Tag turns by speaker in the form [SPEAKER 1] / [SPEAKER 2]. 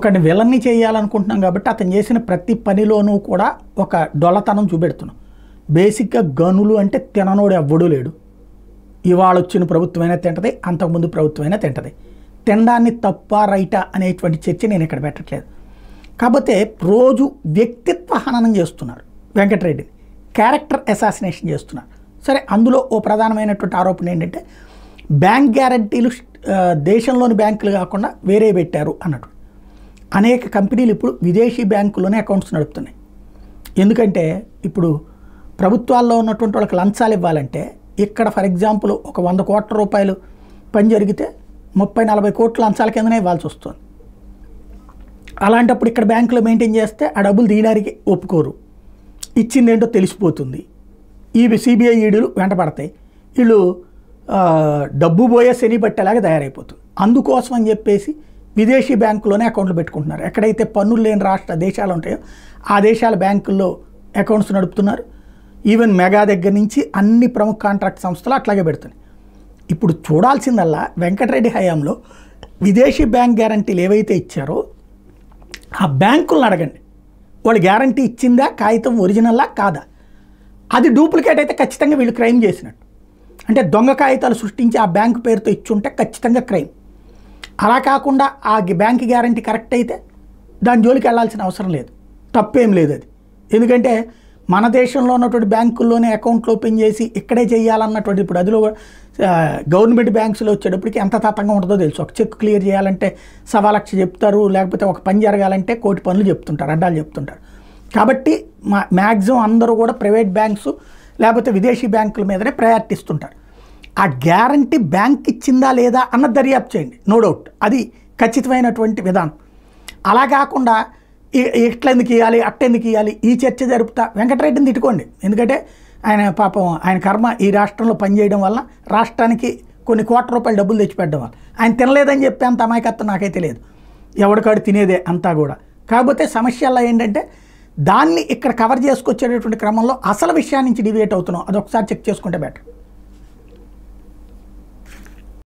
[SPEAKER 1] ఒకటి విలన్ని చేయాలనుకుంటున్నాం కాబట్టి అతను చేసిన ప్రతి పనిలోనూ కూడా ఒక డొల్లతనం చూపెడుతున్నాం. బేసిక్గా గనులు అంటే తిననోడు ఎవ్వడూ లేడు. ఇవాళ వచ్చిన ప్రభుత్వమైనా తింటది, అంతకుముందు ప్రభుత్వమైనా తింటది. తినడాన్ని తప్ప రైటా అనేటువంటి చర్చ నేను ఇక్కడ పెట్టట్లేదు. కాకపోతే రోజు వ్యక్తిత్వ హననం చేస్తున్నారు వెంకటరెడ్డిని, క్యారెక్టర్ అసాసినేషన్ చేస్తున్నారు. సరే, అందులో ఓ ప్రధానమైనటువంటి ఆరోపణ ఏంటంటే బ్యాంక్ గ్యారంటీలు దేశంలోని బ్యాంకులు కాకుండా వేరే పెట్టారు అన్నట్టు. అనేక కంపెనీలు ఇప్పుడు విదేశీ బ్యాంకుల్లోనే అకౌంట్స్ నడుపుతున్నాయి. ఎందుకంటే ఇప్పుడు ప్రభుత్వాల్లో ఉన్నటువంటి వాళ్ళకి లంచాలు ఇవ్వాలంటే ఇక్కడ ఫర్ ఎగ్జాంపుల్ ఒక 100 కోట్ల రూపాయలు పని జరిగితే 30-40 కోట్ల లంచాల కిందనే ఇవ్వాల్సి వస్తుంది. అలాంటప్పుడు ఇక్కడ బ్యాంకులో మెయింటైన్ చేస్తే ఆ డబ్బులు తీయడానికి ఒప్పుకోరు, ఇచ్చిందేంటో తెలిసిపోతుంది. ఈ సిబిఐ ఈడీలు వెంటపడతాయి, వీళ్ళు డబ్బు పోయే శని పట్టేలాగా తయారైపోతుంది. అందుకోసం అని చెప్పేసి విదేశీ బ్యాంకుల్లోనే అకౌంట్లు పెట్టుకుంటున్నారు. ఎక్కడైతే పన్నులు లేని రాష్ట్ర దేశాలు ఉంటాయో ఆ దేశాల బ్యాంకుల్లో అకౌంట్స్ నడుపుతున్నారు. ఈవెన్ మెగా దగ్గర నుంచి అన్ని ప్రముఖ కాంట్రాక్ట్ సంస్థలు అట్లాగే పెడుతున్నాయి. ఇప్పుడు చూడాల్సిందల్లా వెంకటరెడ్డి హయాంలో విదేశీ బ్యాంక్ గ్యారంటీలు ఏవైతే ఇచ్చారో ఆ బ్యాంకులను అడగండి, వాళ్ళు గ్యారంటీ ఇచ్చిందా, కాగితం ఒరిజినల్లా కాదా. అది డూప్లికేట్ అయితే ఖచ్చితంగా వీళ్ళు క్రైమ్ చేసినట్టు. అంటే దొంగ కాగితాలు సృష్టించి ఆ బ్యాంకు పేరుతో ఇచ్చుంటే ఖచ్చితంగా క్రైమ్. అలా కాకుండా ఆ బ్యాంక్ గ్యారంటీ కరెక్ట్ అయితే దాని జోలికి వెళ్ళాల్సిన అవసరం లేదు, తప్పేం లేదు అది. ఎందుకంటే మన దేశంలో ఉన్నటువంటి బ్యాంకుల్లోనే అకౌంట్లు ఓపెన్ చేసి ఇక్కడే చేయాలన్నటువంటి, ఇప్పుడు అదిలో గవర్నమెంట్ బ్యాంక్స్లో వచ్చేటప్పటికి ఎంత తతంగా ఉంటుందో తెలుసు. ఒక చెక్ క్లియర్ చేయాలంటే 1.25 లక్ష చెప్తారు, లేకపోతే ఒక పని జరగాలంటే 1 కోటి పనులు చెప్తుంటారు, అడ్డాలు చెప్తుంటారు. కాబట్టి మ్యాక్సిమం అందరూ కూడా ప్రైవేట్ బ్యాంక్స్ లేకపోతే విదేశీ బ్యాంకుల మీదనే ప్రయారిటీ ఇస్తుంటారు. ఆ గ్యారంటీ బ్యాంక్ ఇచ్చిందా లేదా అన్న దర్యాప్తు చేయండి, నో డౌట్ అది ఖచ్చితమైనటువంటి విధానం. అలా కాకుండా ఎట్లెందుకు ఇవ్వాలి, అట్టెందుకు ఇవ్వాలి ఈ చర్చ జరుపుతా వెంకటరెడ్డిని తిట్టుకోండి. ఎందుకంటే ఆయన పాపం ఆయన కర్మ ఈ రాష్ట్రంలో పనిచేయడం వల్ల రాష్ట్రానికి కొన్ని కోట్ల రూపాయల డబ్బులు తెచ్చిపెట్టడం వల్ల ఆయన తినలేదని చెప్పి అంత అమాయకత్వం నాకైతే లేదు. ఎవడికాడు తినేదే అంతా కూడా. కాకపోతే సమస్యల్లో ఏంటంటే దాన్ని ఇక్కడ కవర్ చేసుకొచ్చేటటువంటి క్రమంలో అసలు విషయాన్ని నుంచి డివియేట్ అవుతున్నాం. అదొకసారి చెక్ చేసుకుంటే బెటర్.